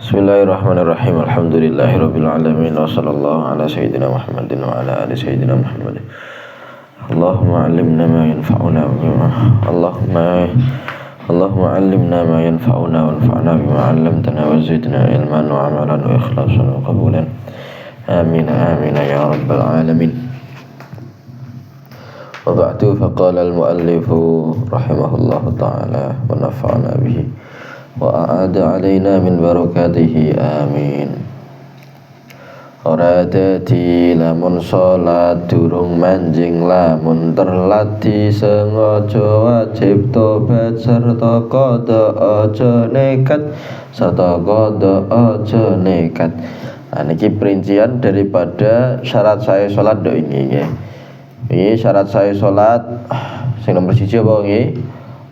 Bismillahirrahmanirrahim. Alhamdulillahirabbil alamin wa sallallahu ala sayyidina Muhammadin wa ala ali sayyidina Muhammadin. Allahumma 'allimna ma yanfa'una Allahumma 'allimna ma yanfa'una wanfa'na bima 'allamtana wa zidna ilman wa 'amalan wa ikhlasan wa qabulan. Amin amin ya rabbal alamin. Wa ba'du, faqala al-muallifu rahimahullahu ta'ala wa nafa'ana bihi wa a'ada alaina min barakatihi, amin. Ora dadi lamun salat durung manjing, lamun terlat disengaja wajib tobat serta qada aja nekat, Nah niki perincian daripada syarat saya salat do ini nggih. Ini syarat saya salat sing nomor 1 apa nggih?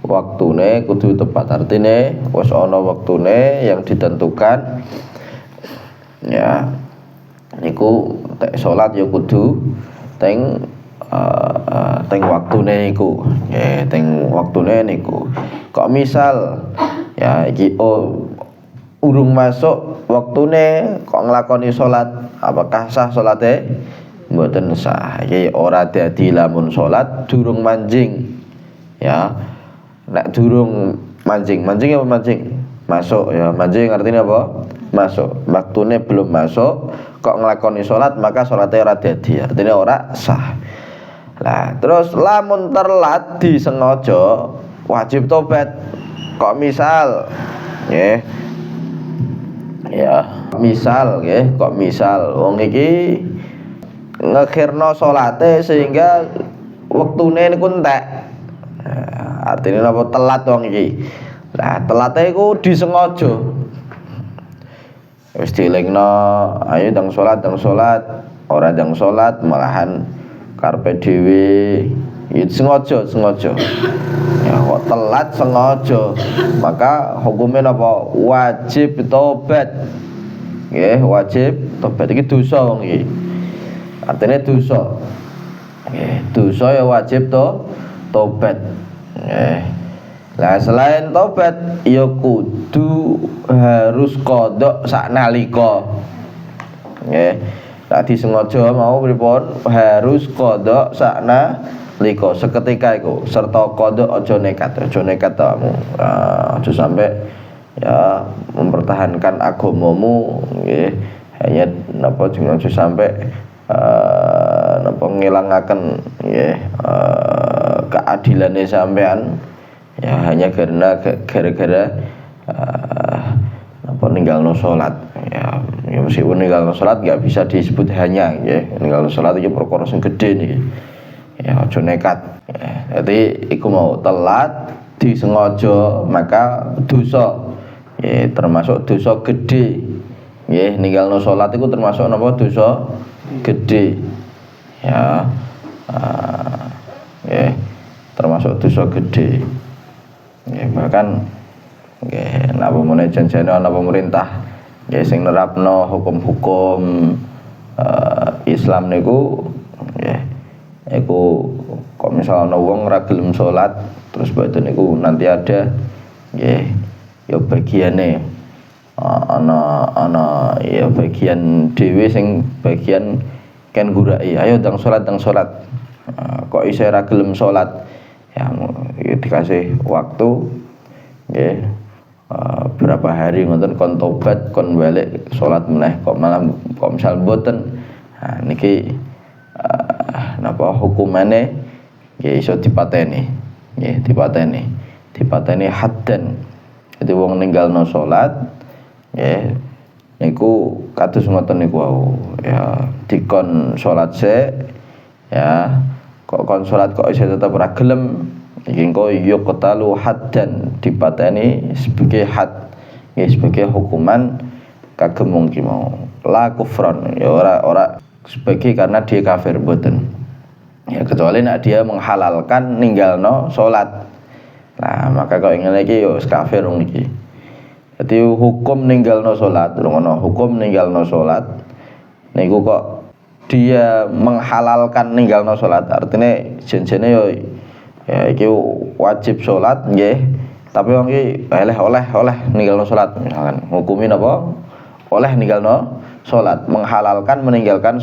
Waktune kudu tepat, artine wis ana waktune yang ditentukan. Ya niku tek salat ya kudu teng waktune niku. Nggih, teng waktune niku. Kok misal ya iki urung masuk waktune kok nglakoni salat, apakah sah salate? Mboten sah. Iki ora dadi lamun salat durung manjing. Ya nek durung mancing apa mancing? Masuk ya, mancing artinya apa? Masuk. Waktune belum masuk kok nglakoni salat, maka salate ora dadi, artinya ora sah. Lah terus lamun terlat disengaja wajib tobat. Kok misal nggih. Ya, misal nggih, kok misal wong iki ngekhirno salate sehingga wektune niku entek. Artinya apa? Telat wong iki. Lah telate iku disengaja. Wis dielingno, ayo ndang salat, ora ndang salat malahan karepe dhewe iki sengaja. Ya kok telat sengaja. Maka hukumnya apa? Wajib tobat. Nggih, wajib tobat iki dosa wong iki. Artinya dosa. Nggih, dosa ya wajib tobat. Lah selain tobat ya kudu harus qada saknalika. Nggih. Lah disengaja mau pripun? Harus qada saknalika seketika iku, serta qada aja nekat kamu. Aja sampai ya mempertahankan agamamu nggih. Hanya napa aja sampai napa ngilangaken nggih keadilane sampean ya hanya karena gara-gara napa ninggalno salat. Ya meskipun ninggalno salat enggak bisa disebut hanya nggih. Ninggalno salat iki perkara sing gedhe niki. Ya aja nekat. Jadi iku mau telat disengaja maka dosa. Ya termasuk dosa gedhe. Nggih, ninggalno salat iku termasuk napa dosa gedhe. Ya termasuk dosa gedhe. Nggih, bahkan nggih napa meneh janjane ana pemerintah nggih sing nerapno hukum-hukum Islam niku nggih iku kok misal ana wong ora gelem salat terus mboten niku nanti ada nggih ya bagiane ana ya bagian dhewe sing bagian ken nguraki ayo ndang salat kok isih ora gelem salat ya dikasih waktu nggih berapa hari ngoten kon tobat kon balik salat meneh kok misal mboten. Nah niki napa hukumane nggih iso dipateni nggih dipateni haddan. Jadi wong ninggalno salat nggih niku kados ngoten niku wau ya dikon salat sik ya kok kon salat kok isih tetep ora gelem iki engko ya qatalu haddan dipateni sebagai had ya sebagai hukuman kagem wong ki mau la kufran ya ora sebagai karena dia kafir mboten ya kecuali nek dia menghalalkan ninggalno salat. Nah maka kok ngene iki ya kafir wong iki. Jadi hukum ninggalno salat ngono, hukum ninggalno salat niku kok dia menghalalkan ninggalno salat artinya jenjene ya iki wajib salat nggih, tapi wong iki oleh ninggalno salat misalkan hukumin apa oleh ninggalno salat, menghalalkan meninggalkan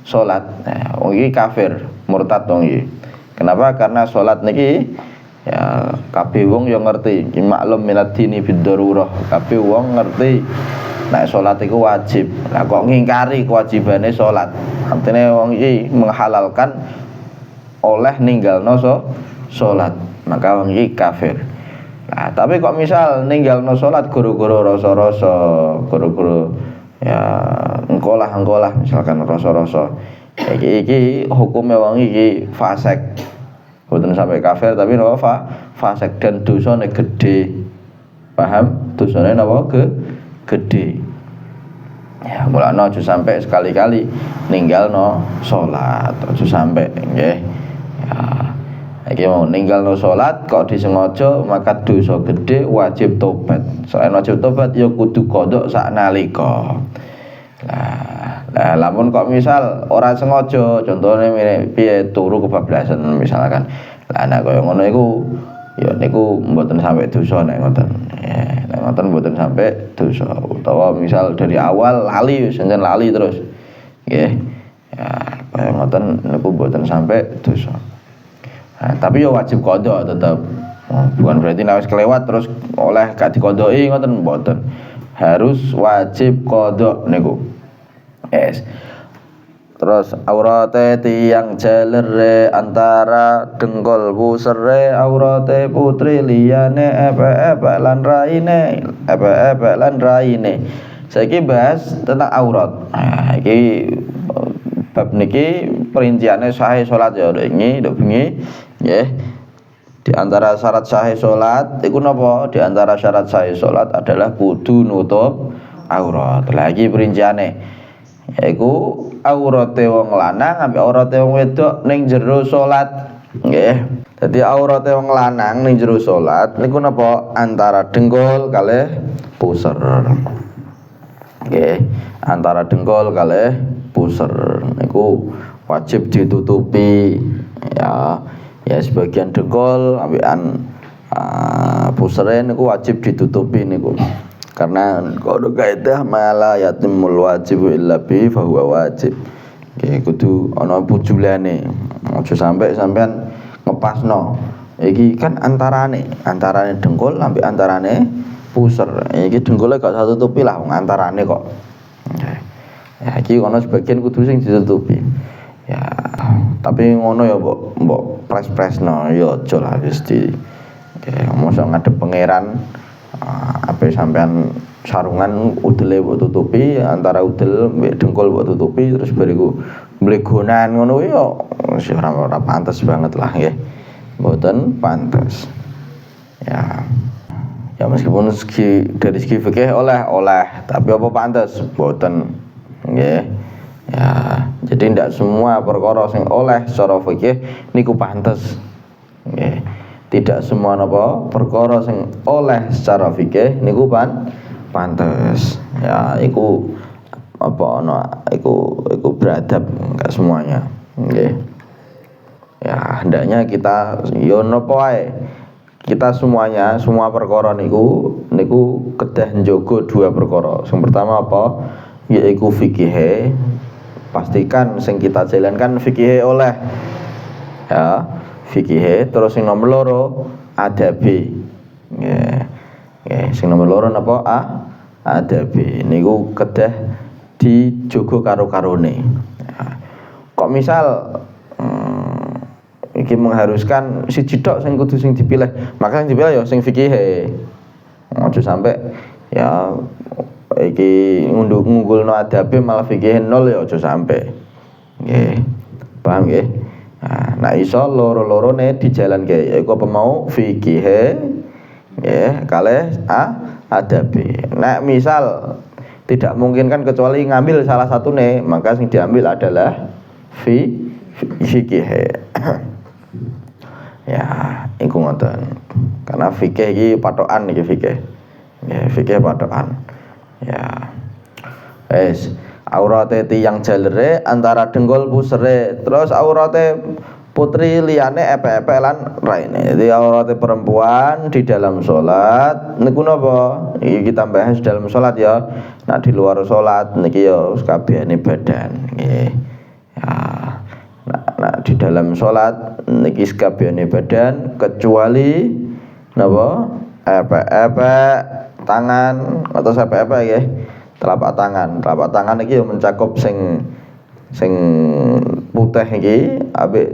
salat. Nah, wong iki kafir, murtad wong iki. Kenapa? Karena salat niki ya kabeh wong yo ngerti, iki maklum minad dini bid-darurah. Kabeh wong ngerti nek salat iku wajib. Lah kok ngingkari kewajibane salat. Artine wong iki menghalalkan oleh ninggalno salat. Maka wong iki kafir. Nah, tapi kok misal ninggalno salat guru-guru rasa-rasa, guru-guru ya engkolah misalkan rasa-rasa. Iki hukume wong iki fasik. Boten sampai kafir tapi napa fasik dan dosane gede. Paham? Dosane napa gede. Ya, mulane aja sampai sekali-kali ninggalno salat, aja sampai nggih. Ya. Iki mau ninggalno salat kok disengaja maka dosa gede wajib tobat. Selain wajib tobat ya kudu qodok sak nalika. Lah lamun kok misal ora sengaja contohnya piye turu kebablasan misalkan. Lah nek koyo ngono iku ya niku mboten sampai dosa nek ngoten. Ya, nek ngoten mboten sampai dosa. Utawa misal dari awal lali senjen lali terus. Nggih. Ya koyo ngoten niku mboten sampai dosa. Nah, tapi ya wajib qodho tetep. Bukan berarti nek wis kelewat terus oleh gak diqodhoki ngoten mboten. Harus wajib qodho niku. Yes. Terus aurate tiyang jalere antara dengkul pusere aurate putri liyane epek-epek lan raine. Saiki bahas tentang aurat. Nah, iki bab niki perinciane sahih salat ya ini nduk bengi nggih. Di antara syarat sahih salat iku napa? Di antara syarat sahih salat adalah kudu nutup aurat. Lagi perinciane yaiku aurate wong lanang ambek aurate wong wedok ning jero salat nggih. Dadi aurate wong lanang ning jero salat niku napa? Antara dengkul kalih puser. Nggih, antara dengkul kalih puser niku wajib ditutupi ya. Ya sebagian dengkul ambekan pusere niku wajib ditutupi niku. Karena kalau kaidah mala yatimul wajib illa bi fa huwa wajib. Nggih kudu ana pujulane. Aja sampai sampean ngepasno. Iki kan antarane dengkul ambek antarane puser. Iki dengkule gak satu tutupi lah wong antarane kok. Nggih. Ya iki ana sebagian kudu sing ditutupi. Ya, tapi ngono ya mbok pres-presno ya aja lah wis di. Nggih, mosok ngadep pangeran apa sampean sarungan udele mbok tutupi antara udel mbek dengkul mbok tutupi terus bariku mlegonan ngono ya wis ora pantes banget lah nggih. Mboten pantes. Ya. Ya meskipun dari segi fikih oleh tapi apa pantes mboten nggih. Ya, jadi ndak semua perkara sing oleh secara fikih niku pantes. Nggih. Tidak semua napa perkara sing oleh secara fikih niku pantes. Ya, iku apa ana iku beradab enggak semuanya. Nggih. Ya, hendaknya kita yo napa wae. Kita semuanya, semua perkara niku kedah njogo dua perkara. Yang pertama apa? Yaiku fikih. Pastikan sing kita jalankan fikih oleh. Ya, fikih. Terus sing nomor loro adabi. Nggih. Nggih, sing nomor loro napa? Adabi. Niku kedah dijogo karo-karone. Ya. Kok misal iki mengharuskan siji tok sing kudu sing dipilih, maka sing dipilih ya sing fikih. Aja sampai ya iki ngunggulno adabe malah fikih nol ya aja sampai. Nggih. Paham nggih? Nah, iso loro-lorone dijalanke yaiku apa mau fikih nggih kalih adabe. Nek misal tidak mungkin kan kecuali ngambil salah satune, maka sing diambil adalah fikih. Ya, iku ngoten. Karena fikih iki patokan iki fikih. Ya, fikih patokan. Ya. Wis, aurate tiyang jalere antara dengkul pusere. Terus aurate putri liyane epek-epek lan raine. Jadi aurate perempuan di dalam salat niku napa? Iki kita bahas dalam salat ya. Nah di luar salat niki ya kabehane badan nggih. Ya. Nah di dalam salat niki kabehane badan kecuali napa? Epek-epek tangan atau epek-epek nggih. Telapak tangan iki ya mencakup sing putih iki ambek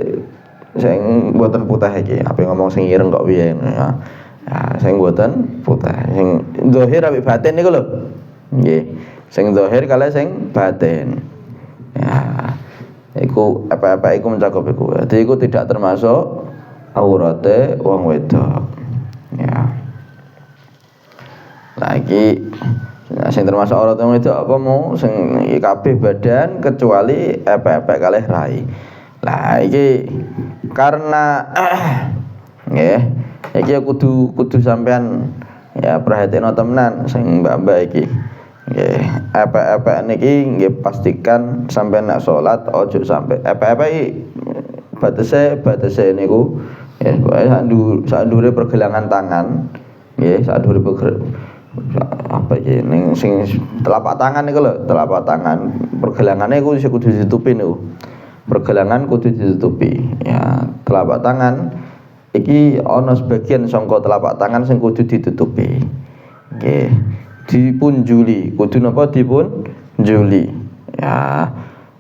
sing mboten putih iki. Ape ngomong sing ireng kok piye ya. Ya sing mboten putih. Sing zahir ambek batin niku lho. Nggih. Sing zahir kalih sing batin. Ya. Iku apa-apa iku mencakup iku. Jadi iku tidak termasuk aurate wong wedok. Ya. Lagi sing termasuk aurat wong wedok apa mau sing kabeh badan kecuali epek-epek kalih rai. Lah iki karena nggih iki kudu sampean ya perhatekno temenan sing mbak-mbak iki. Nggih, epek-epek niki nggih pastikan sampean nek salat ojo sampai epek-epek iki batese niku ya sak ndure pergelangan tangan nggih, sak ndure apa iki ning sing telapak tangan niku lho, telapak tangan pergelangane iku kudu ditutupi niku. Pergelangan kudu ditutupi. Ya, telapak tangan iki ana sebagian saka telapak tangan sing kudu ditutupi. Nggih. Dipunjuli, kudu napa dipunjuli. Ya.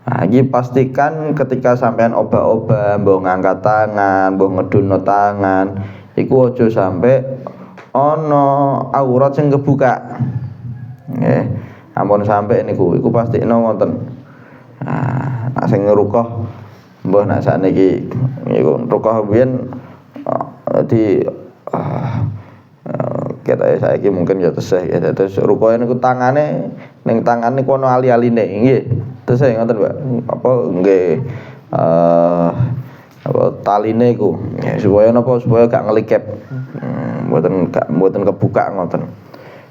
Nah, iki pastikan ketika sampean obah-obah, mbok ngangkat tangan, mbok ngedunno tangan, iku aja sampai ana aurat sing kebuka. Nggih. Ampun sampai niku, iku pastikno wonten. Nah, sing ngerukoh mbah nak sakniki niku rukoh biyen di kita saiki mungkin ya tesih ya. Terus rukohe niku tangane ning tangan niku ana ali-aline nggih. Tesih ngoten, Mbak. Apa nggih apa taline iku ya, supaya napa supaya gak ngelikep. Mboten kebuka ngoten.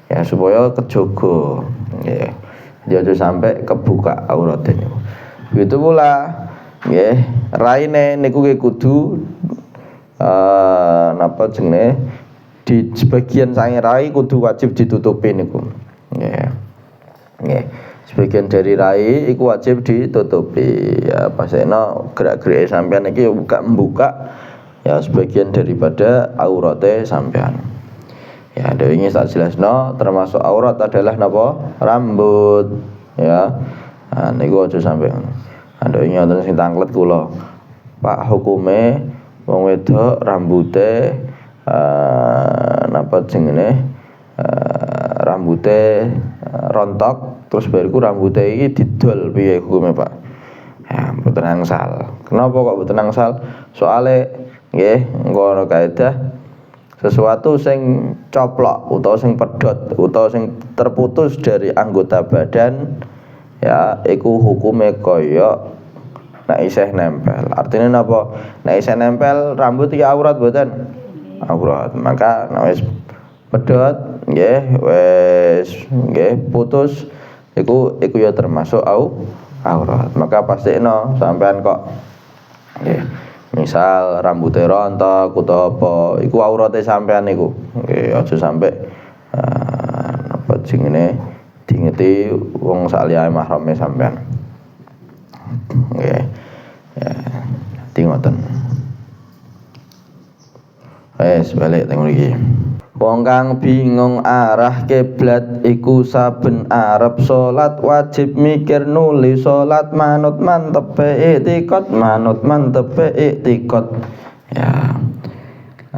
Ya supaya kejaga nggih. Dia aja sampai kebuka aurate niku. Begitu pula nggih, raine niku kudu napa jenenge di sebagian sange rai kudu wajib ditutupi niku. Nggih. Nggih. Sebagian dari rai iku wajib ditutupi. Ya pasena gerak-gerike sampean iki buka-membuka ya sebagian daripada aurate sampean. Ya, ini tak jelasno termasuk aurat adalah napa? Rambut. Ya. Nah, niku aja sampe. Ada ini wonten sing tanglet kula. Pak hukume wong wedok rambute napa jenenge rambute rontok terus bariku rambute iki didol piye hukume, Pak? Ya, mboten angsal. Kenapa kok mboten angsal? Soale nggih, engko ana kaidah sesuatu sing coplok utawa sing pedhot utawa sing terputus dari anggota badan ya iku hukume kaya nek isih nempel. Artine napa? Nek isih nempel rambut iki aurat mboten? Aurat. Maka nek wis pedhot nggih wis nggih putus iku ya termasuk aurat. Maka pastikno sampean kok nggih misal rambutnya rontok utawa apa iku aurate sampean niku nggih aja sampe apa jenenge dingeti wong sakliyae mahrame sampean nggih ya ngoten. Wes balik teng mriki. Wong kang bingung arah kiblat iku saben arep salat wajib mikir nuli salat manut mantepe iktikad manut mantepe iktikad. Ya.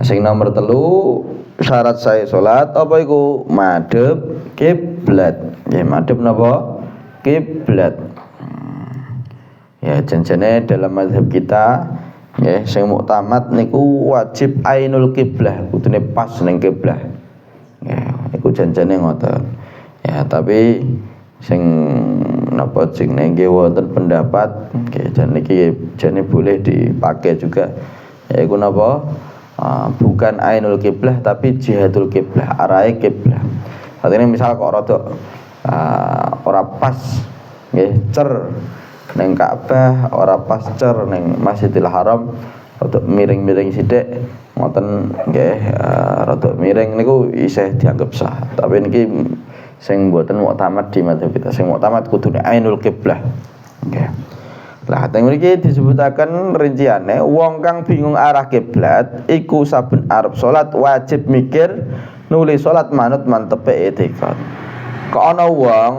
Sing nomor 3 syarat sae salat apa iku? Madhep kiblat. Ya madhep napa? Kiblat. Ya jenjene dalam mazhab kita nggih sing muktamad niku wajib ainul kiblah, kudune pas ning kiblah. Ya, iku janjane ngoten. Ya, tapi sing napa jenenge nggih wonten pendapat nggih jan iki jane boleh dipakai juga. Ya iku napa? Bukan ainul kiblah tapi jihadul kiblah, arahe kiblah. Artine misal kok rada ora pas nggih cer ning Ka'bah ora pas cer ning Masjidil Haram rada miring-miring sithik ngoten nggih, rada miring niku isih dianggep sah. Tapi niki sing mboten muktamad di madzhab kita, sing muktamad kudune ainul qiblah. Nggih. Lah teng mriki disebutaken rinciane wong kang bingung arah kiblat iku saben arep salat wajib mikir nuli salat manut mantepe etikad. Kok ana wong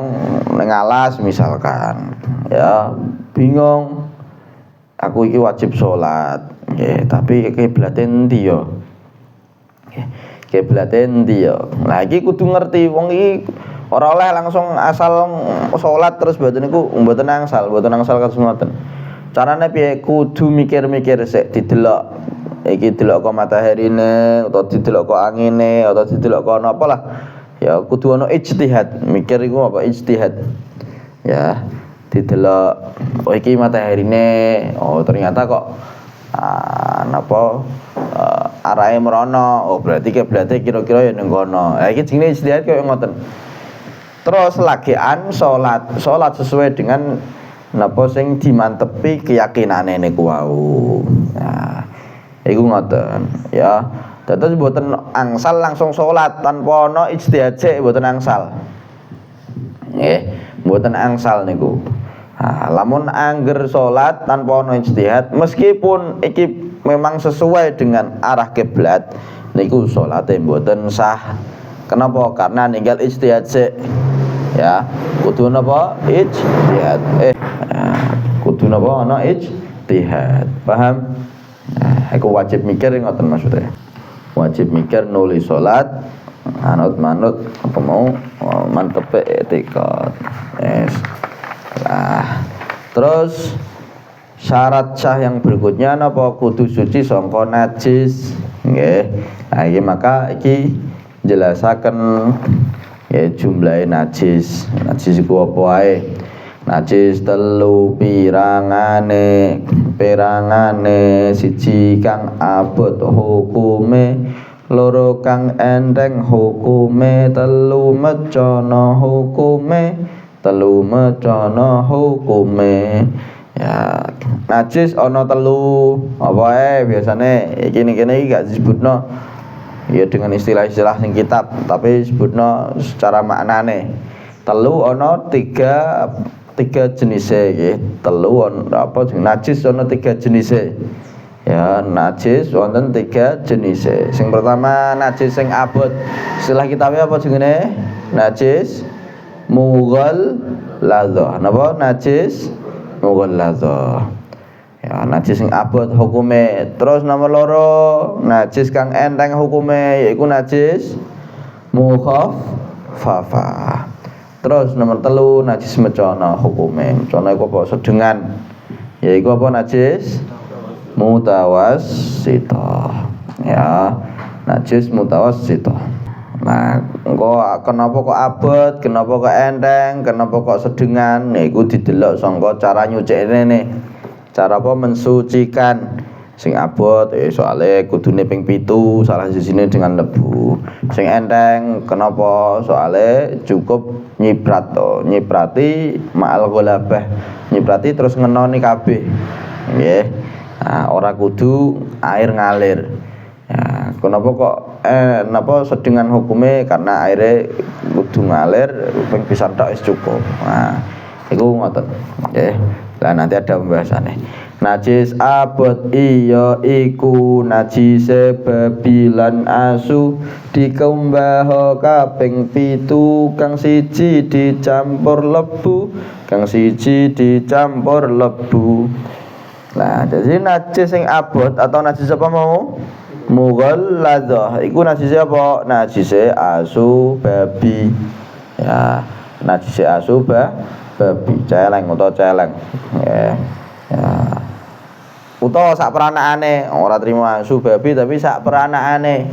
ning alas misalkan ya bingung aku iki wajib salat nggih tapi kiblate endi ya? Nggih. Kiblate endi ya? Lah iki kudu ngerti wong iki ora oleh langsung asal salat terus mboten niku mboten angsal kados ngoten. Carane piye? Kudu mikir-mikir sik didelok. Iki delok kok mataharine utawa didelok kok angine utawa didelok kok ana apa lah. Ya kudu ana ijtihad. Mikir iku apa ijtihad. Ya, didelok oh iki mataharine, oh ternyata kok napa arahe merono. Oh berarti kiblate kira-kira ya ning kono. Ha iki jenenge ijtihad kaya ngoten. Terus lagian salat sesuai dengan napa sing dimantepi keyakinane niku wau. Nah, iku ngoten ya. Dados mboten angsal langsung salat tanpa ana ijtihad sik mboten angsal. Nggih, mboten angsal niku. Nah, lamun angger salat tanpa ana ijtihad meskipun iki memang sesuai dengan arah kiblat niku salate mboten sah. Kenapa? Karena ninggal ijtihad sik. Ya, kudu napa? Ijtihad. Kudu napa ana ijtihad. Paham? Nah, aku wajib mikir ngoten maksudnya. Wajib mikir nuli salat manut apa mau mantepe etikad. Yes. Nah, terus syarat sah yang berikutnya napa kudu suci sangka najis. Nggih. Nah, iki maka iki jelasaken ya jumlahe najis. Najis iku apa wae? Najis telu pirangane siji kang abot hukume, loro kang enteng hukume, telu mecana hukume. Ya, najis ana telu. Apa wae biasane iki gak disebutno ya dengan istilah-istilah sing kitab, tapi disebutno secara maknane. Telu ana tiga jenise nggih. Telu apa najis ana tiga jenise. Ya, najis wonten tiga jenise. Sing pertama najis sing abot. Istilah kitabe apa jenenge? Najis mughalladhah. Napa? Najis mughalladhah. Ya, najis sing abot hukume. Terus nomor loro, najis kang enteng hukume yaiku najis mukhaffafah. Terus nomor telu, najis mecana hukume. Mecana iku apa? Sedengan. Yaiku apa? Najis mutawassithah. Ya, najis mutawassithah. Nah, engko kenapa kok abot, kenapa kok enteng, kenapa kok sedengan? Iku didelok sangka cara nyucikne nih. Cara apa mensucikan. Sing abot soalnya kudune ping 7 salah sisine dengan lebu. Sing enteng kenapa? Soalnya cukup nyiprati ma'al ghalabah. Nyiprati terus ngenoni kabeh. Nggih. Nah, ora kudu air ngalir. Ya, kenapa kok napa sedengan hukume? Karena aire kudu ngalir ping pisan tok wis cukup. Nah, iku ngoten. Nggih. Lah nanti ada pembahasannya. Najis abot iya iku najise babi lan asu dikumbaha kaping 7 kang siji dicampur lebu. Nah, jadi najis sing abot atau najis apa mau? Mughalladhah. Iku najise apa? Najise asu babi. Ya, najise asu babi, celeng utawa celeng. Ya. Utawa sak peranakane, ora trimo asu babi tapi sak peranakane.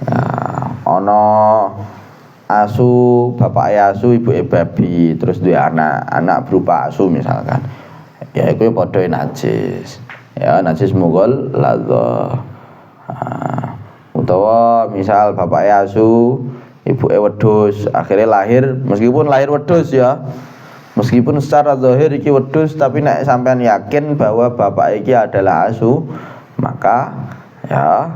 Ya, ana asu, bapake asu, ibuke babi, terus duwe anak berupa asu misalkan. Ya iku padha najis. Ya, najis mughalladhah. Utawa misal bapake asu, ibuke wedhus, akhirnya lahir meskipun lahir wedhus ya. Meskipun secara zahir iki wedhus, tapi nek sampean yakin bahwa bapak iki adalah asu, maka ya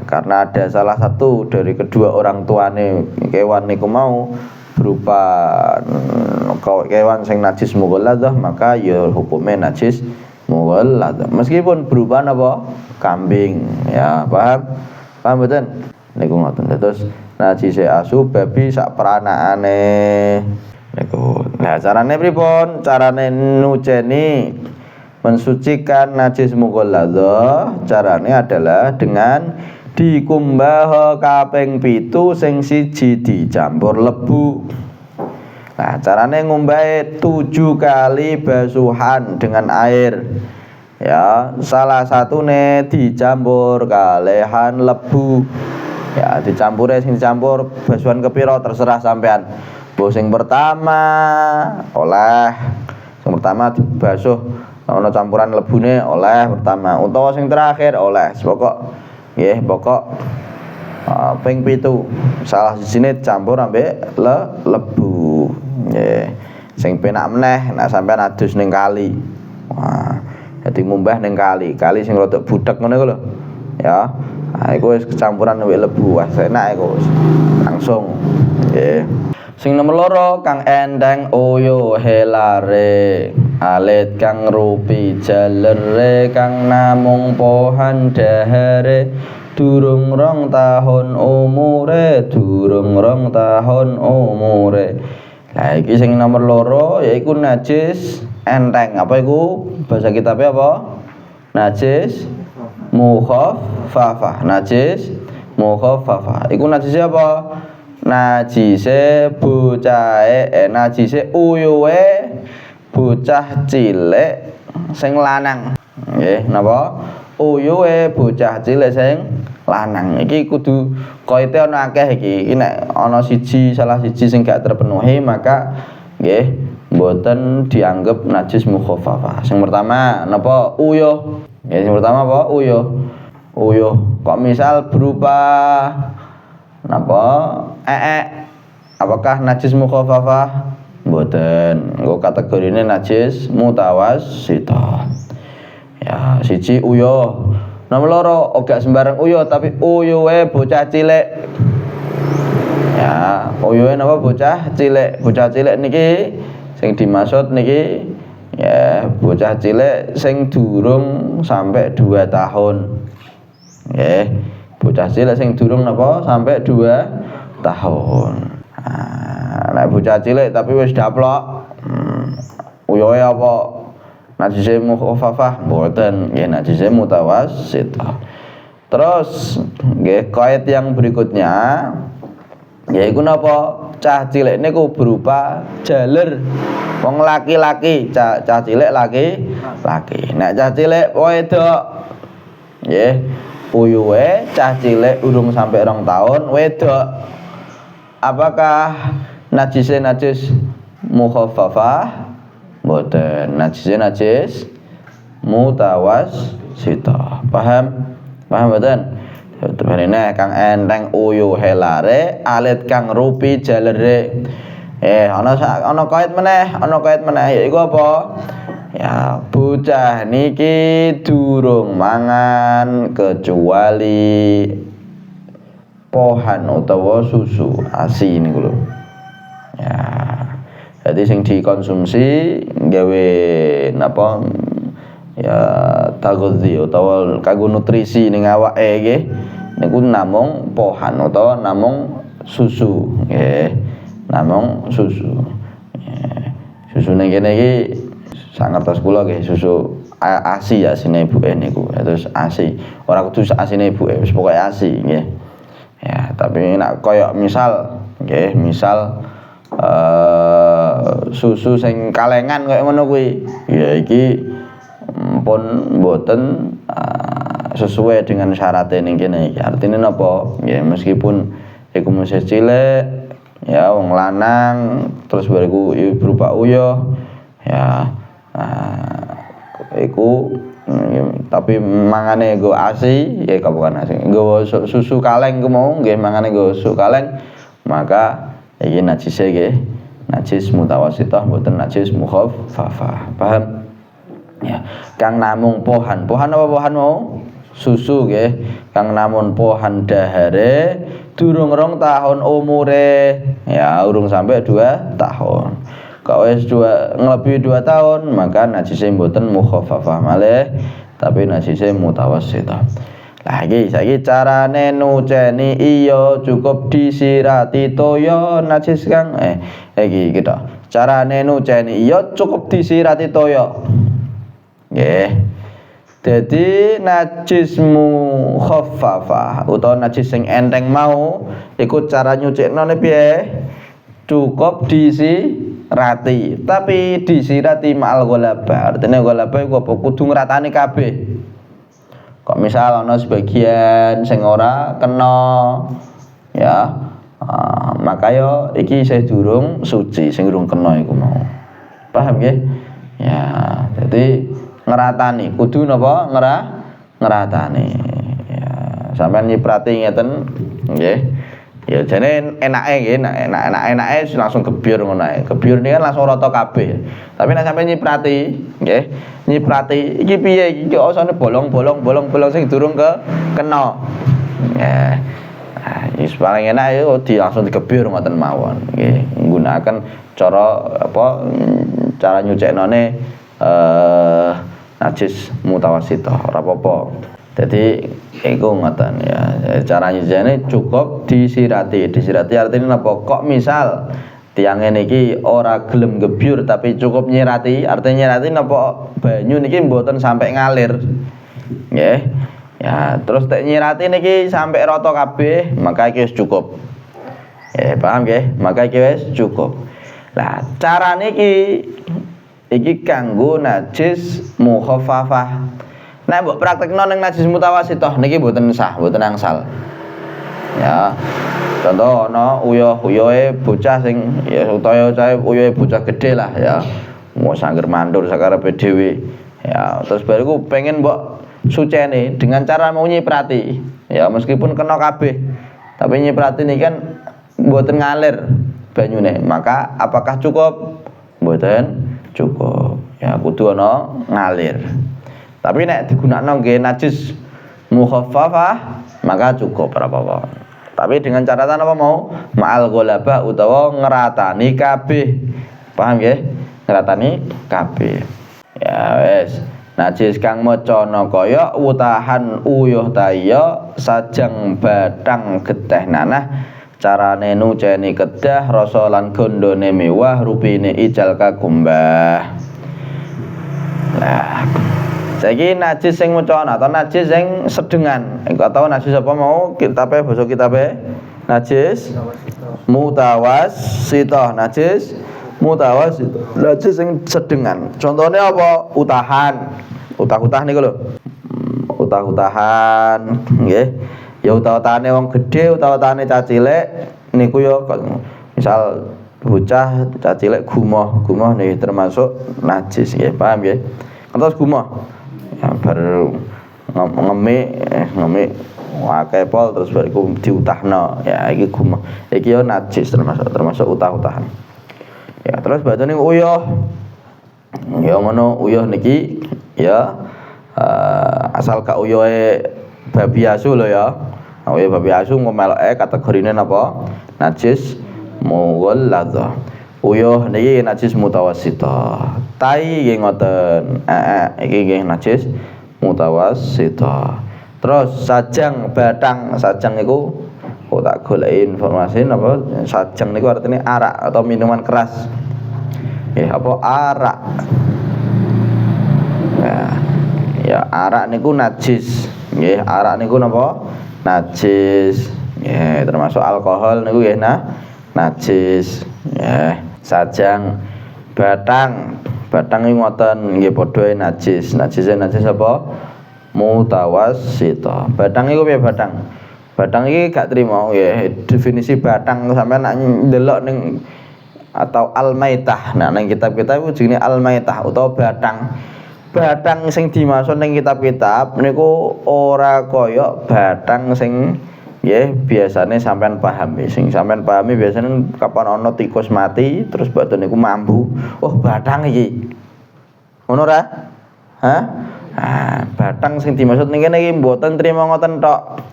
karena ada salah satu dari kedua orang tuane kewan niku mau berupa kewan sing najis mughalladah, maka ya hukumnya najis mughalladah. Meskipun berupa apa? Kambing, ya paham? Paham mboten? Niku ngoten. Terus najise asu, babi sak peranakane. Niku. Nah, carane pripun? Carane nuceni mensucikan najis mughalladah, carane adalah dengan dikumbah kaping 7 sing siji dicampur lebu. Nah, carane ngumbahe 7 kali basuhan dengan air. Ya, salah satune dicampur kalehan lebu. Ya, dicampure sing dicampur basuhan kepiro terserah sampean. Sing pertama oleh sing pertama dibasuh ana campuran lebune oleh pertama, utawa sing terakhir oleh pokok nggih pokok ping 7 salah sijine campur ambek lebu nggih. Sing penak meneh nek sampean adus ning kali. Wah, dadi ngumbah ning kali sing rada budhek ngono iku lho. Ya. Nah, iku wis kecampuran ambek lebu, wis enak iku langsung nggih. Sing nomor 2 kang endeng uyu helare, alit kang rupi jalere, kang namung pohan dahare, durung rong tahun umure. Lah iki sing nomor 2 yaiku najis enteng. Apa iku? Bahasa kitabe apa? Najis mukhaffafah. Najis mukhaffafah. Iku najise apa? Najise bocahe najise uyuhe bocah cilik sing lanang. Nggih, napa? Uyuhe bocah cilik sing lanang. Iki kudu kaite ana akeh iki. Nek ana salah siji sing gak terpenuhi, maka nggih mboten dianggep najis mukhaffafah. Sing pertama napa? Uyuh. Nggih, sing pertama apa? Uyuh. Uyuh kok misal berupa napa? Apakah najis mukhaffafah? Mboten. Engko kategorine najis mutawassithah. Ya, siji uyuh. Nomor 2 ora sembarang uyuh, tapi uyuhe bocah cilik. Ya, uyuhe napa? Bocah cilik. Bocah cilik niki sing dimaksud niki ya bocah cilik sing durung sampai 2 tahun. Nggih. Bocah cilik sing durung napa sampai 2 tahun. Nah, nek bocah cilik tapi wis daplok, uyuhe apa? Najise mukhaffafah? Mboten, nggih najise mutawassithah. Terus nggih kait yang berikutnya yaiku napa? Cah cilik niku berupa jaler. Wong laki-laki, cah cilik laki. Nek cah cilik wedok nggih uyuhe cah cilik urung sampai 2 tahun wedok. Apakah najise najis mukhaffafah? Mboten. Najise najis mutawassithah. Paham? Paham mboten? Tebarene kang enteng uyuh helare, alit kang rupi jalere. Ana kait meneh, yaiku apa? Ya, bocah niki durung mangan kecuali pohan utawa susu ASI niku lho. Ya. Jadi sing dikonsumsi gawe napa ya taghzi utawa kanggo nutrisi ning awake nggih niku namung pohan utawa namung susu nggih. Namung susu. Susu ning kene iki sak ngertos kula nggih susu ASI asine ibuke niku. Terus ASI. Ora kudu asine ibuke, wis pokoke ASI nggih. Ya, tapi nek koyo misal nggih, susu sing kalengan koyo ngono kuwi, ya iki pun mboten sesuai dengan syaratnya ning kene iki. Artine napa? Nggih, meskipun iku masih cilik ya wong lanang terus bariku berupa uyuh ya iku tapi mangane nggo ASI ya bukan ASI nggo susu kaleng ku mau nggih mangane nggo susu kaleng maka iki najise nggih najis mutawassithah mboten najis mukhaffafah. Paham? Ya, kang namung pohan apa pohan mau? Susu nggih. Kang namun pohan dahare durung 2 tahun umure. Ya, urung sampai 2 tahun. Kok wis nglebihi 2 tahun, maka najise mboten mukhaffafah malih, tapi najise mutawassithah. Lah iki saiki carane nuceni iya cukup disirati toya najis kang iki kita. Carane nuceni iya cukup disirati toya. Nggih. Jadi najis mukhaffafah utawa najis sing enteng mau iku cara nyuciknone piye? Cukup disirati, tapi disirati ma'al ghalabah. Artine ghalabah iku apa? Kudu ngratani kabeh. Kok misal ana sebagian sing ora kena ya, maka yo iki isih durung suci sing durung kena iku mau. Paham nggih? Ya, jadi ngeratani kudu napa ngeratani ya sampean nyiprati ngeten nggih ya jane enake nggih enake langsung gebyur ngono ae gebyur niki kan langsung rata kabeh tapi nek sampean nyiprati nggih nyiprati iki piye iki osone bolong-bolong sing durung kena ya wis paling enak di langsung digebyur ngoten mawon nggih nggunakaken cara nyuciknone najis mutawassithah ora apa-apa. Dadi iku ngoten ya. Cara nyucine cukup disirati. Disirati artinya napa? Kok misal tiyang niki ora gelem gebyur tapi cukup nyirati, artinya nyirati napa banyu niki mboten sampai ngalir. Nggih. Ya, terus tek nyirati niki sampai rata kabeh, maka iki wis cukup. Paham nggih? Maka iki wis cukup. Lah, carane iki kanggo najis mukhaffafah. Nek mbok praktekno ning najis mutawassithah niki mboten sah, mboten angsal. Ya. Contoh ana uyuh-uyuhe bocah sing ya utawa uyuhe bocah gedhe lah ya. Mau sangger mandur sakarepe dhewe. Ya, terus bariku pengen mbok sucene dengan cara mau nyiprati. Ya, meskipun kena kabeh. Tapi nyiprati niki kan mboten ngalir banyune. Maka apakah cukup? Mboten cukup ya kudu ana ngalir tapi nek digunakno nggih najis mukhaffafah maka cukup ora apa-apa tapi dengan catatan apa mau ma'al ghalabah utawa ngratani kabeh paham nggih ngratani kabeh ya wis najis kang macana kaya utahan uyuh taya sajang bathang geteh nanah carane nuceni kedah rasa lan gondone mewah rupine ijal kakumbah. Lah saiki najis sing mucana atau najis sing sedengan atau najis apa mau kitabe basa kitabe najis mutawassithah najis sing sedengan contohnya apa utah niku lho utah-utahan nggih ya utah-utahane wong gedhe utah-utahane cah cilik niku ya misal bocah cah cilik gumoh niki termasuk najis nggih paham nggih terus gumoh ya baru ngemik akeh pol terus bariku diutahno ya iki gumoh iki ya najis termasuk utah-utahan ya terus batune uyuh ya ngono uyuh niki ya asal gak uyuhe babi asu lho ya. Uyuh babi asu ngomeloke kategorine napa? Najis mughalladzah. Uyuh niki najis mutawassithah. Tai nggih ngoten. Iki nggih najis mutawassithah. Terus sajang bathang, sajang niku tak goleki informasi napa? Sajang niku artine arak atau minuman keras. Apa arak? Ya arak niku najis. Nggih, arak niku napa? Najis. Nggih, termasuk alkohol niku nggih najis. Nggih, sajang bathang. Bathang niku ngoten nggih padha najis. Najise najis apa? Mutawassithah. Bathang niku piye bathang? Bathang iki gak trimo nggih. Definisi bathang sampeyan nek ndelok ning atau al-maitah. Nah, ning kitab-kitab iku jenenge al-maitah utawa bathang. Bathang sing dimaksud ning kitab-kitab niku ora kaya bathang sing nggih biasane sampean paham sing sampean pahami biasane kapan ana tikus mati terus badan niku mambu oh bathang iki ngono ra hah bathang sing dimaksud ning kene iki mboten trima ngoten tok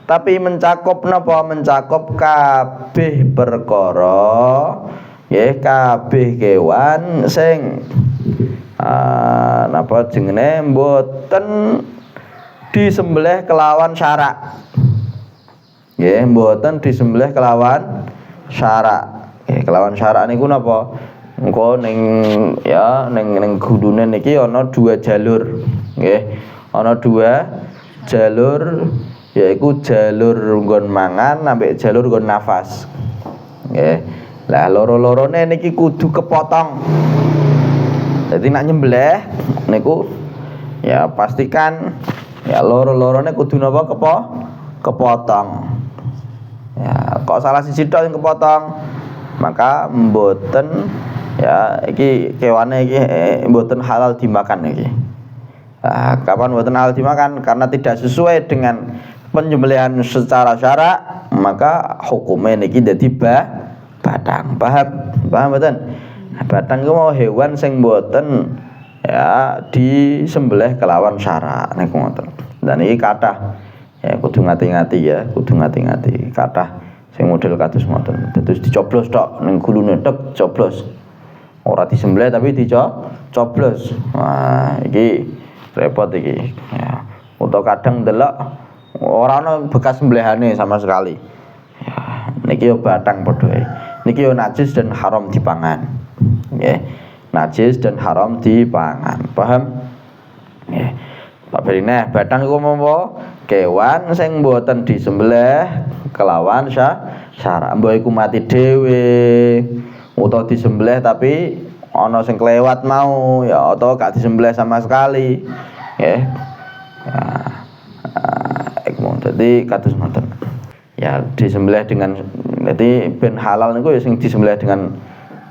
tapi mencakup napa mencakup kabeh perkara nggih kabeh kewan sing napa jenenge mboten disembelih kelawan syarak nggih mboten disembelih kelawan syarak nggih kelawan syarak niku napa engko ning ya ning gudune niki ana dua jalur nggih ana dua jalur yaiku jalur nggon mangan ambek jalur nggon nafas nggih lah loro-lorone niki kudu kepotong jadi nak nyembelih niku ya pastikan ya loro-lorone kudu napa kepotong ya kok salah siji tok sing kepotong maka mboten ya iki kewane iki mboten halal dimakan iki kapan mboten halal dimakan karena tidak sesuai dengan penyembelihan secara syarak maka hukumnya niki dadi bathang paham mboten bathang iku mau hewan sing mboten ya disembelih kelawan syarak niku ngoten dan iki kathah ya kudu ngati-ngati ya kudu ngati-ngati kathah sing model kados ngoten terus dicoblos tok ning gulune tek coblos ora disembelih tapi dicoblos wah iki repot iki ya utawa kadang ndelok ora ana bekas sembelihane sama sekali ya niki yo bathang padha niki yo najis dan haram dipangan nggih najis dan haram dipangan paham nggih Pak Berine bathang iku apa kewan sing mboten disembelih kelawan syarak mbok iku mati dhewe utawa disembelih tapi ana sing kelewat mau ya utawa gak disembelih sama sekali nggih jadi kados ngoten ya disembelih dengan jadi ben halal niku ya sing disembelih dengan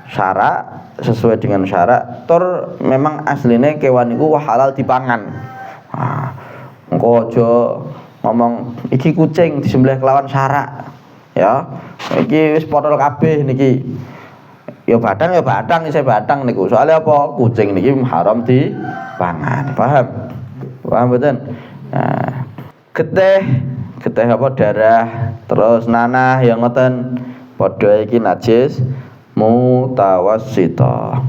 syarak sesuai dengan syarak tur memang asline kewan niku halal dipangan engko aja ngomong iki kucing disembelih kelawan syarak ya iki wis potol kabeh niki ya bathang isih bathang niku soalnya apa kucing niki haram dipangan paham mboten nah getih apa darah terus nanah yang ngoten padha iki najis mutawassithah.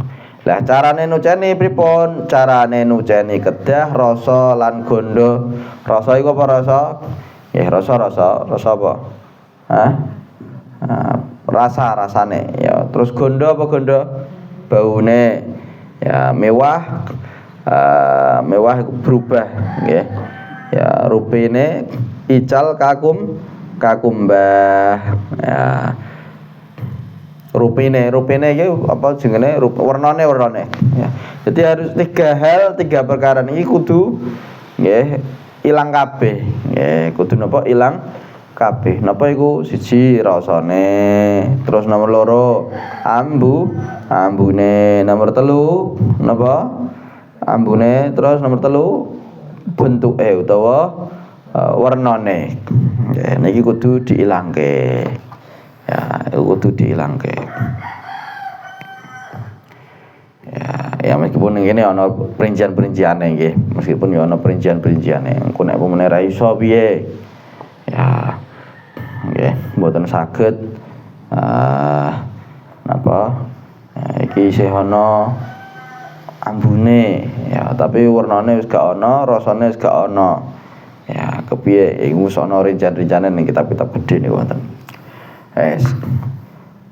Lah carane nuceni pripun? Carane nuceni kedah rasa lan gondo. Rasa iku apa rasa? Ya rasa apa? Hah? Rasane ya. Terus gondo apa gondo? Baune ya mewah berubah nggih. Ya rupine ical kakumbah ya rupine iki apa jenenge warnane ya. Jadi harus tiga perkara niki kudu nggih ilang kabeh nggih kudu napa ilang kabeh napa iku siji rasane terus nomor loro ambune nomor telu napa ambune terus nomor telu bentuke utawa warnane nggih niki kudu diilangke ya kudu diilangke ya meskipun ngene ana perincian-perinciane nggih meskipun ya ana perincian-perinciane engko nek pemene ra iso piye ya nggih mboten saged napa iki isih ana ambune ya tapi warnane wis gak ana rasane wis gak ana ya kepiye iku ana rincian-rinciane ning kitab-kitab gedhe niku wonten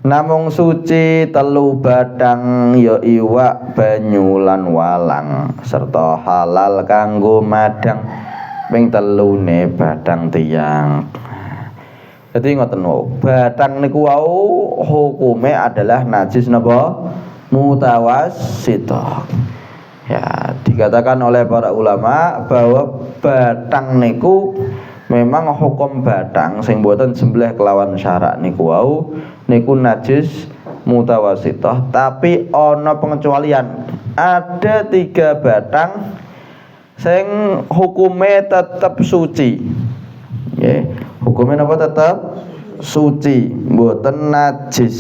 namung suci telu bathang ya iwak banyu lan walang serta halal kanggo madang ping telune bathang tiyang. Jadi ngoten wau bathang niku wau hukume adalah najis napa mutawassithah. Ya dikatakan oleh para ulama bahwa bathang niku memang hukum bathang sing mboten sembelih kelawan syarak niku wau niku najis mutawassithah tapi ana pengecualian ada 3 bathang sing hukume tetep suci nggih Hukumnya napa tetep suci, mboten najis.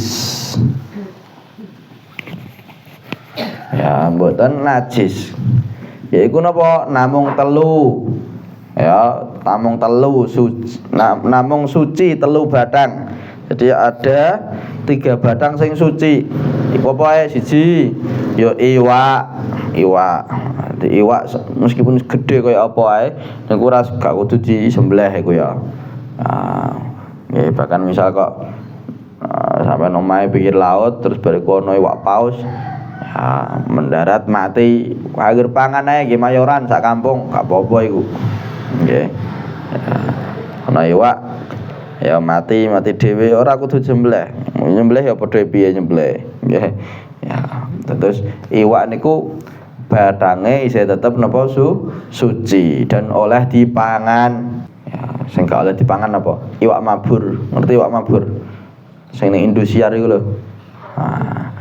Ya, mboten najis. Yaiku napa? Namung telu. Ya, namung telu suci, namung suci telu batang. Jadi ada 3 batang sing suci. Iku apa ae? Siji ya iwak. Iwak meskipun gede kaya apa ae, niku ora gak kudu disembelih iku ya. Nah, nggih bahkan misal kok sampai omahe pinggir laut terus bariku ana iwak paus, ya, mendarat mati, akhir pangan ae nggih mayoran sak kampung, gak apa-apa iku. Nggih. Ana iwak ya mati dhewe ora kudu disembelih. Nyembelih ya padha piye nyembelih. Nggih. Ya, terus iwak niku batange isih tetep napa suci dan oleh dipangan. Ya, sing gak oleh dipangan apa? Iwak mabur. Ngerti iwak mabur? Sing ning Indosiar iku lho. Nah,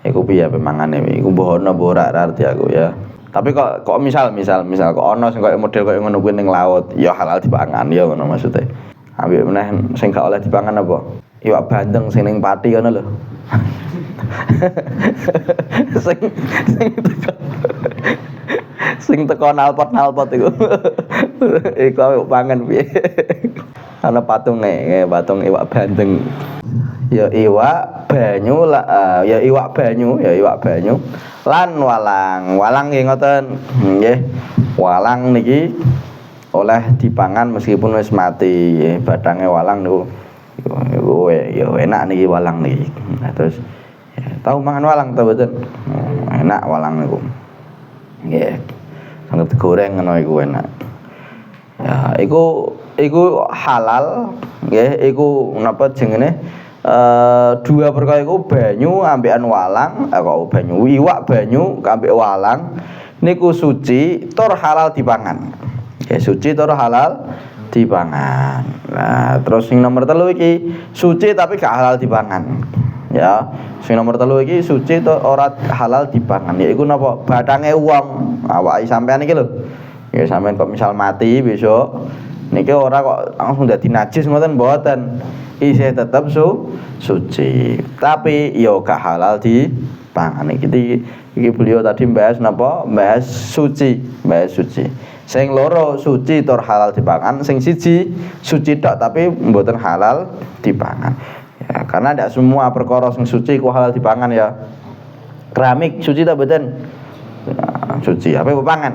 iku piye pemangane iku mbah ana apa ora arti aku ya. Tapi kok misal kok ana sing koyo model koyo ngono kuwi ning laut, ya halal dipangan ya ngono maksude. Ambek meneh sing gak oleh dipangan apa? Iwak bandeng sing ning Pati ngono lho. sing teko nalpot iku. Iku awake pangan piye? Ana patunge, patung iwak bandeng. Ya iwak banyu ya iwak banyu lan walang nggih ngoten nggih. Walang niki oleh dipangan meskipun wis mati. Badange walang niku ya enak niki walang niki. Nah, terus ya, tahu mangan walang ta mboten? Enak walang niku. Nggih. Sangat digoreng ngono iku enak. Ya, iku halal nggih, iku napa jenenge? Dua perkara iku banyu ambekan walang, kok banyu iwak banyu ambek walang niku suci tur halal dipangan. Ya suci tur halal dipangan. Nah, terus sing nomor 3 iki suci tapi gak halal dipangan. Ya, sing nomor 3 iki suci tur ora halal dipangan. Yaiku napa? Batange wong, awake sampean iki lho. Ya sampean kok misal mati besok niki ora kok langsung dadi najis ngoten mboten. Isih tetep suci. Tapi ya gak halal dipangan. Iki beliau tadi bahas napa? Bahas suci. Sing loro suci tur halal dipangan, sing siji suci tok tapi mboten halal dipangan. Ya, karena tidak semua perkara sing suci ku halal dipangan ya. Keramik suci ta mboten? Nah, suci. Apa pangan?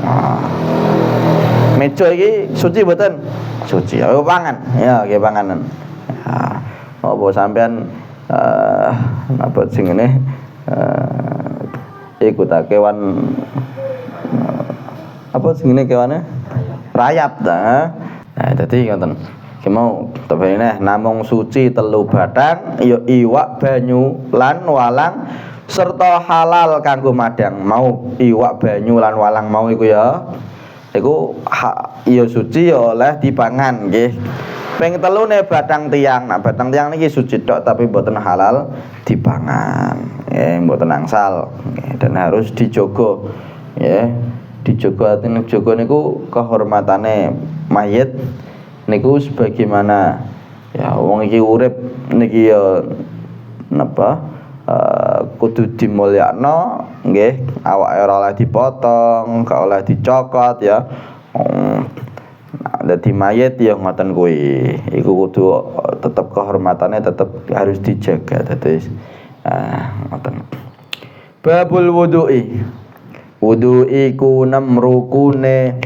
Nah. Meja iki suci mboten? Suci. Apa pangan? Ya, nggih panganan. Ya, apa sampean napa sing ngene iku ta kewan apa sing ngene kewane? Rayap ta. Nah, dadi ngoten. Ki mau tebene namung suci 3 batang ya iwak banyu lan walang serta halal kanggo madang. Mau iwak banyu lan walang mau iku ya. Iku ya suci ya oleh dipangan nggih. Ping 3 batang tiang. Nah, batang tiang niki suci tok tapi mboten halal dipangan. Ya, mboten angsal. Dan harus dijogo. Ya, dijogo artine jogo niku kehormatane mayit niku sebagaimana ya wong iki urip niki ya napa kudu dimulyakno nggih, awake ora oleh dipotong, gak oleh dicokot ya. Dadi mayit ya ngoten kuwi. Iku kudu tetep kehormatane tetep harus dijaga. Dadi ngoten. Babul wudu'i. Wudu iku 6 rukune.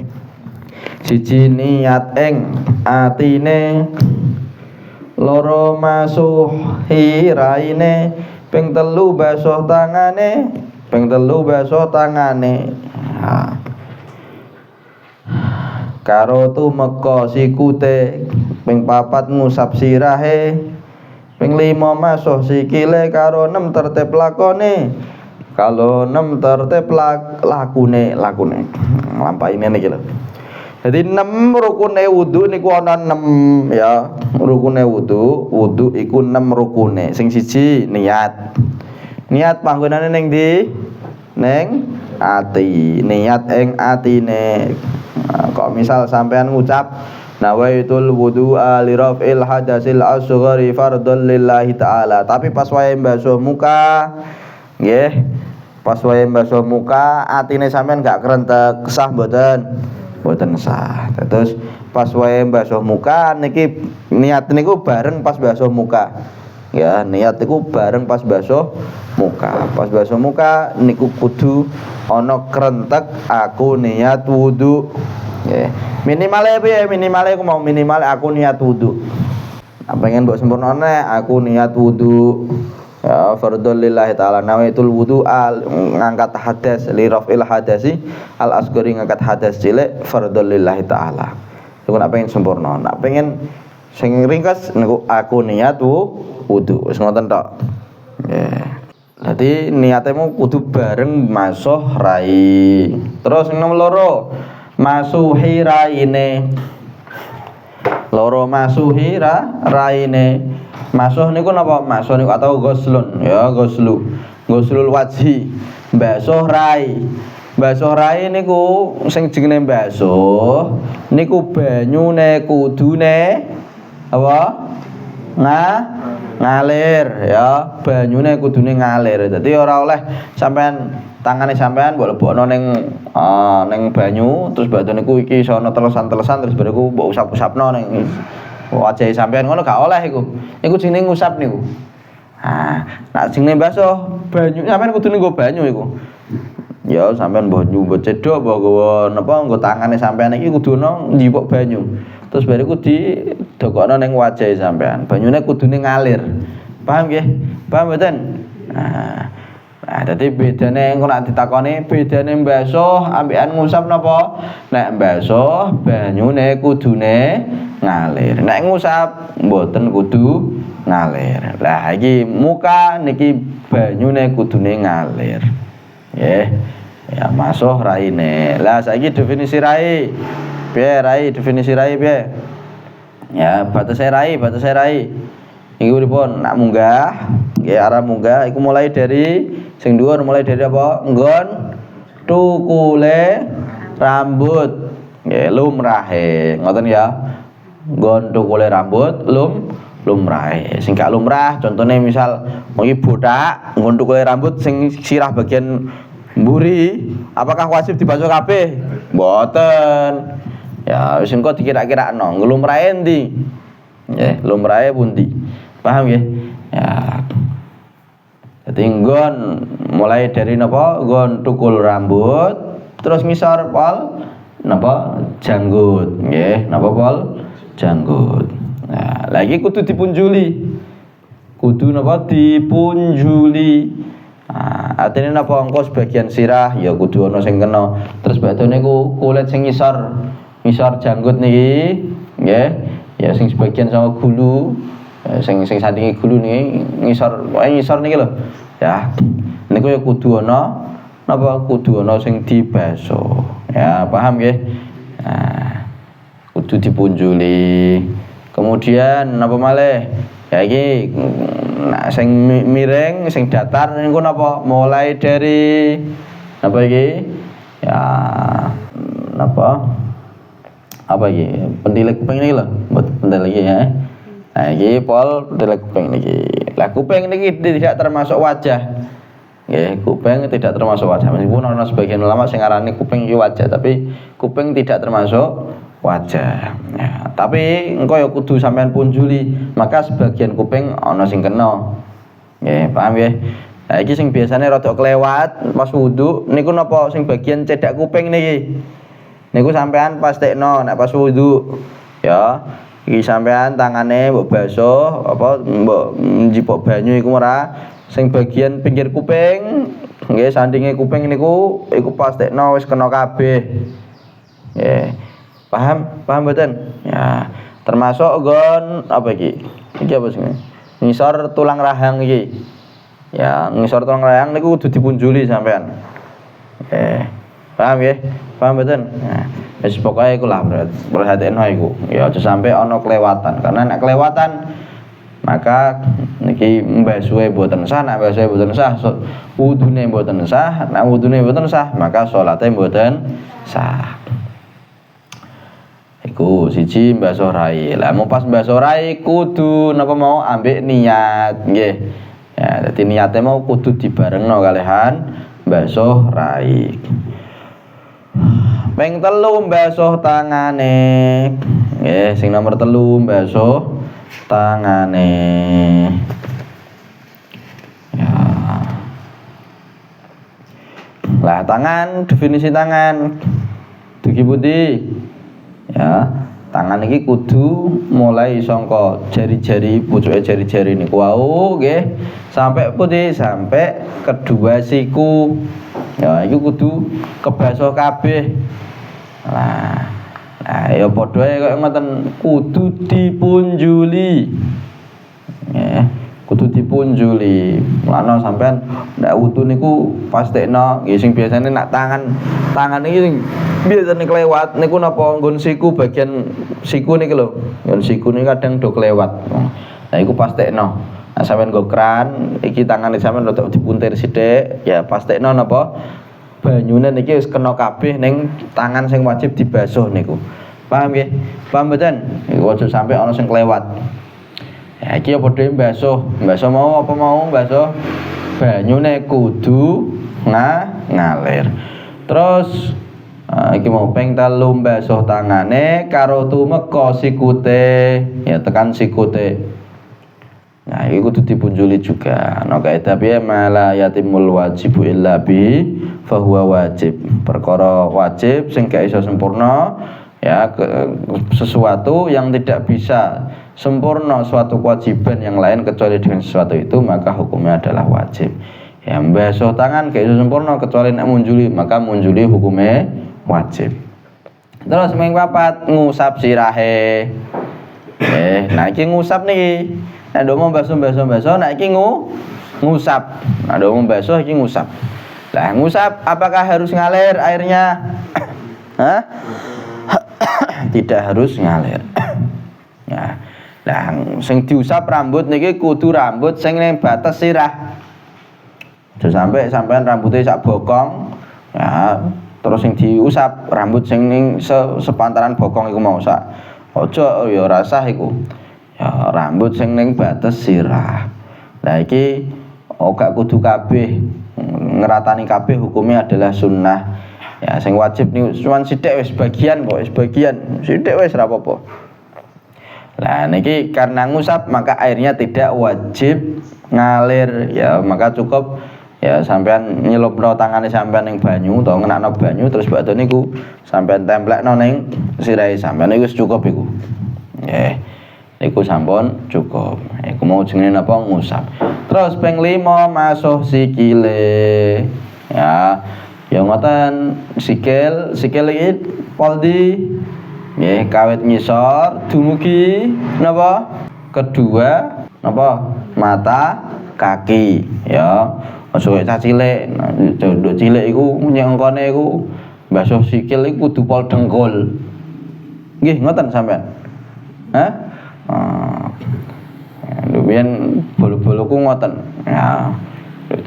Siji niat ing atine, loro masuh hiraine, ping 3 basuh tangane, karo tumeka sikute, ping 4 ngusap sirahe, ping 5 masuh sikile, karo 6 tertib lakone, kalau 6 tertib lakune lampaine niki lho. Jadi 6 rukune wudu niku ana 6 ya. Rukune wudu iku 6 rukune. Sing siji niat. Niat panggonane ning ndi? Ning ati. Niat ing atine. Nah, kok misal sampean ngucap nawaitul wudu'a li raf'il hadatsil asghari fardhon lillahi ta'ala. Tapi pas wae mbasuh muka nggih, pas wae mbasuh muka atine sampean gak krentek, sah mboten? Mboten sah. Terus pas wae mbasuh muka niki niat niku bareng pas mbasuh muka. Ya, niat niku bareng pas mbasuh muka. Pas mbasuh muka niku kudu ana krentek aku niat wudu. Nggih. Minimale piye? Minimale aku mau minimal aku niat wudu. Pengen mbok sempurnane aku niat wudu. Ya fardhon lillahi ta'ala nawaitul wudu al ngangkat hadas li raf'il hadasi al asghari ngangkat hadas cilik fardhon lillahi ta'ala. Iku nek pengen sempurna, nek pengen sing ringkes niku aku niat wudu. Wis ngoten tok. Nggih. Dadi niatemu kudu bareng masuh rai. Terus nomor loro masuhi raine. Loro masuhi raine. Masuh niku napa? Masuh niku atau ghuslun, ya ghuslul wajhi. Mbasuh rai. Mbasuh rai niku sing jenenge mbasuh niku banyune kudune apa? Ngalir ya, banyune kudune ngalir. Dadi ora oleh sampean tangane sampean mbok lebokno ning banyu terus batu niku iki iso ana telesan-telesan terus bariku mbok usap-usapno ning wajahe sampean ngono gak oleh iku. Iku jenenge ngusap niku. Nek jenenge mbasuh banyu sampean kudune nggo banyu iku. Ya sampean mbok cedhok mbok gawa napa nggo tangane sampean iki kudu ana njipuk banyu. Terus bariku didokokno ning wajahe sampean. Banyune kudune ngalir. Paham nggih? Paham mboten? Nah, dadi bedane engko nek ditakoni bedane mbasuh ambekan ngusap napa? Nek mbasuh banyune kudune ngalir. Nek ngusap mboten kudu ngalir. Lah iki muka niki banyune kudune ngalir. Nggih. Ya masuh raine. Lah saiki definisi rai. Piye rai definisi rai piye? Ya batas rai. Iku pripun? Nak munggah, nggih arah munggah iku mulai dari sing dhuwur mulai dari apa? Nggon tukule rambut. Nggih lumrahe. Ngoten ya. Nggon tukule rambut lumrahe. Sing gak lumrah contone misal iki botak nggon tukule rambut sing sirah bagian mburi, apakah wajib dibasuh kabeh? Mboten. Ya wis engko dikira-kirakno, lumrahe endi? Nggih, lumrahe pundi? Paham nggih? Ya. Dadi nggon mulai dari napa? Nggon tukul rambut, terus ngisor pol napa? Janggut, nggih, napa pol? Janggut. Nah, lagi kudu dipunjuli. Kudu napa? Dipunjuli. Nah, artine napa engko sebagian sirah ya kudu ana sing kena. Terus batune ku kulit sing ngisor janggut niki, nggih. Ya sing sebagian sama gulu. Sing sandinge gulu niki ngisor niki lho. Ya. Niku ya kudu ana napa kudu ana sing dibasuh. Ya, paham nggih? Nah, kudu dipunjuli. Kemudian napa malih? Ya iki sing miring, sing datar niku napa? Mulai dari napa iki? Ya napa? Apa iki? Pentilek kuping niki lho, pentilek iki ya. Nah, iki pol pentilek kuping niki. Lah kuping niki tidak termasuk wajah. Nggih, kuping tidak termasuk wajah. Meskipun ana sebagian ulama sing ngarani kuping iki wajah, tapi kuping tidak termasuk wajah. Ya, tapi engko ya kudu sampean punjuli, maka sebagian kuping ana sing kena. Nggih, paham nggih? Nah, iki sing biasane rada kelewat pas wudu niku napa sing bagian cedak kuping niki. Niku sampean pastekno nek pas wudu. Ya, iki sampean tangane mbok basuh apa mbok njipuk banyu iku ora sing bagian pinggir kuping nggih sandinge kuping niku iku pastekno wis kena kabeh. Nggih. Paham mboten? Ya, termasuk nggon apa iki? Iki apa sing ngisor tulang rahang iki. Ya, ngisor tulang rahang niku kudu dipunjuli sampean. Paham nggih? Paham mboten? Nah, wis pokoke iku lah perhatekno iku. Ya aja sampai ana kelewatan. Karena nek kelewatan maka niki mbasuhe mboten sah, nek mbasuhe mboten sah, wudune mboten sah, nek wudune mboten sah, maka salate mboten sah. Iku siji mbasuh rai. Lah mau pas mbasuh rai kudu napa mau ambek niat nggih. Ya, dadi niate mau kudu dibarengno kalihan mbasuh rai. Ping 3 mbasuh tangane. Nggih, sing nomor 3 mbasuh tangane. Ya. Lah tangan, definisi tangan. Dugi pundi? Ya, tangan iki kudu mulai saka jari-jari, pucuke jari-jari niku wau nggih, sampai pundi? Sampai kedua siku. Ya, iki kudu kebasuh kabeh. Nah, ya padha ae kaya ngoten, kudu dipunjuli. Nggih, kudu dipunjuli. Mulane sampean ndak wudu niku pastekno nggih sing biasane nak tangan iki sing biasane kelewat niku napa nggon siku bagian siku niki lho. Nggon siku niki kadang do kelewat. Nah iku pastekno. Nah sampean nggo kran iki tangane sampean rada dipuntir sithik ya pastekno napa banyune niki wis kena kabeh ning tangan sing wajib dibasuh niku. Paham nggih? Paham mboten? Iku aja sampe ana sing kelewat. Ya iki ya padha mbasuh. Mbasuh mau apa mau mbasuh banyune kudu ngalir. Terus iki mau ping 3 mbasuh tangane karo tumeka sikute, ya tekan sikute. Nah, iki kudu dipunjuli juga. Ana kaidah piye mala yatimul wajibu illa bi fa huwa wajib. Perkara wajib sing gak iso sempurna ya sesuatu yang tidak bisa sempurna suatu kewajiban yang lain kecuali dengan sesuatu itu maka hukumnya adalah wajib. Ya mbasuh tangan gak iso sempurna kecuali nek munjuli maka munjuli hukumnya wajib. Terus ping 4 ngusap sirahe. Nah iki ngusap niki. Nek mau basuh nek iki ngusap. Nek mau basuh iki ngusap. Lah ngusap apakah harus ngalir airnya? Hah? Tidak harus ngalir. Ya. Lah sing diusap rambut niki kudu rambut sing ning batas sirah. Aja sampai sampean rambutnya sak bokong. Ya, terus sing diusap rambut sing ning sepantaran bokong iku mau sak. Aja ya rasah iku. Ya rambut sing ning batas sirah. Lah iki gak kudu kabeh. Ngeratani kabeh hukumnya adalah sunnah. Ya sing wajib niku cuman sithik wis bagian kok, wis bagian. Sithik wis ora apa-apa. Lah niki karena ngusap maka airnya tidak wajib ngalir ya, maka cukup ya sampean nyelupno tangane sampean ning banyu utawa ngenakno banyu terus bakdo niku sampean templekno ning sirahe sampean iku wis cukup iku. Nggih. Iku sampun cukup. Iku mau jenenge napa ngusap. Terus ping 5 masuh sikile. Ya. Ya ngoten sikil iki poldi nggih kawit ngisor dumugi napa? Kedua napa? Mata kaki ya. Aja cah cilik. Nduk cilik iku nyengkone iku basuh sikil iku kudu pol dengkul. Nggih ngoten sampean. Hah? Luwien bolu-boluku ngoten. Ya.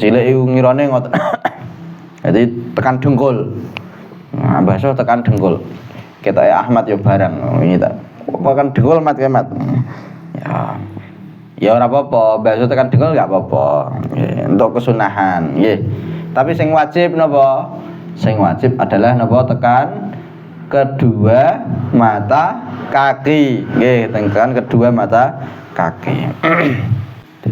Cilik iku ngirane ngoten. Jadi tekan dengkul. Nah, basuh tekan dengkul. Ketoke Ahmad ya barang ini tak. Tekan dengkul mat kemat. Ya. Ya ora apa-apa, basuh tekan dengkul enggak apa-apa. Nggih, untuk kesunahan, nggih. Tapi sing wajib napa? Sing wajib adalah napa tekan kedua mata kaki. Nggih, tekan kedua mata kaki.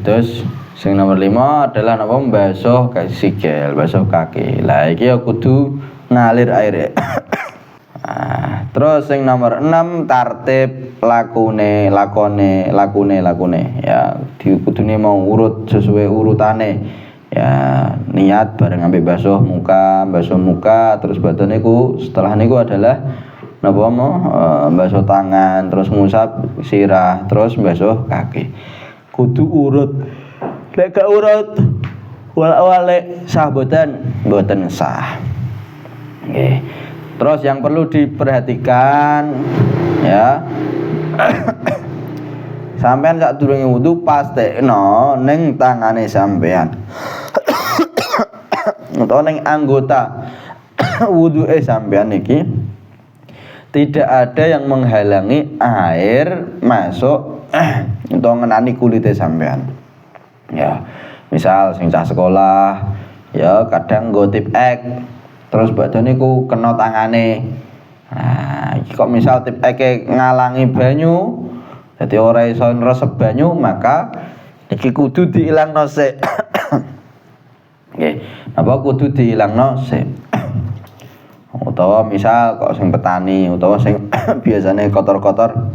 Terus sing nomor 5 adalah napa mbasuh sikil, basuh kaki. Lah iki ya kudu ngalir aire. Terus sing nomor 6 tartib lakune ya kudune mau urut sesuai urutane. Ya niat bareng ambek basuh muka terus badan niku setelah niku adalah napa mau basuh tangan terus ngusap sirah terus basuh kaki. Kudu urut. Lek gak urut wala-wale sah boten sah. Nggih. Terus yang perlu diperhatikan ya sampean sak durunge wudu pastekno ning tangane sampean utawa ning anggota wuduke sampean iki tidak ada yang menghalangi air masuk untuk ngenani kulitnya sampean. Ya, misal sing cah sekolah ya kadang nggo tip ek terus badane ku kena tangane. Nah, iki kok misal tip eke ngalangi banyu dadi ora iso nresep banyu, maka iki kudu diilangno sik. Nggih, napa kudu diilangno sik. Utawa misal kok sing petani utawa sing biasane kotor-kotor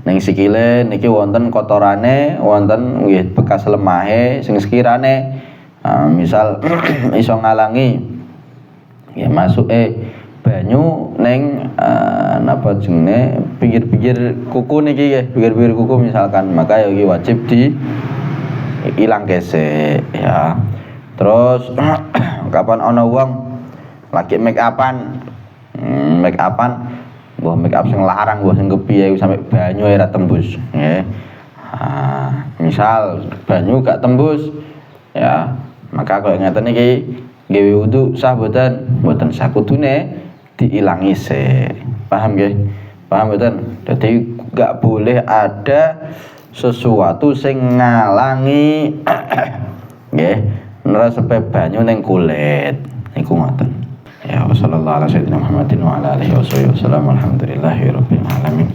ning sikile niki wonten kotorane, wonten nggih bekas lemahe sing sekirane misal iso ngalangi ya masuke banyu ning napa jenenge pinggir-pinggir kuku niki nggih, pinggir-pinggir kuku misalkan, maka ya iki wajib ilang kesik ya. Terus kapan ana wong lagi make upan mbah make up sing larang mbah sing kepiye sampe banyu ora tembus nggih. Misal banyu gak tembus ya, maka kalau ngeten iki gawe wudu sah mboten sah, kudune diilangi sik. Paham nggih? Paham mboten? Dadi gak boleh ada sesuatu sing ngalangi nggih nresepe banyu ning kulit niku ngoten. Ya sallallahu alaihi wasallam Muhammadin wa ala alihi wasallam. Alhamdulillahirabbil alamin.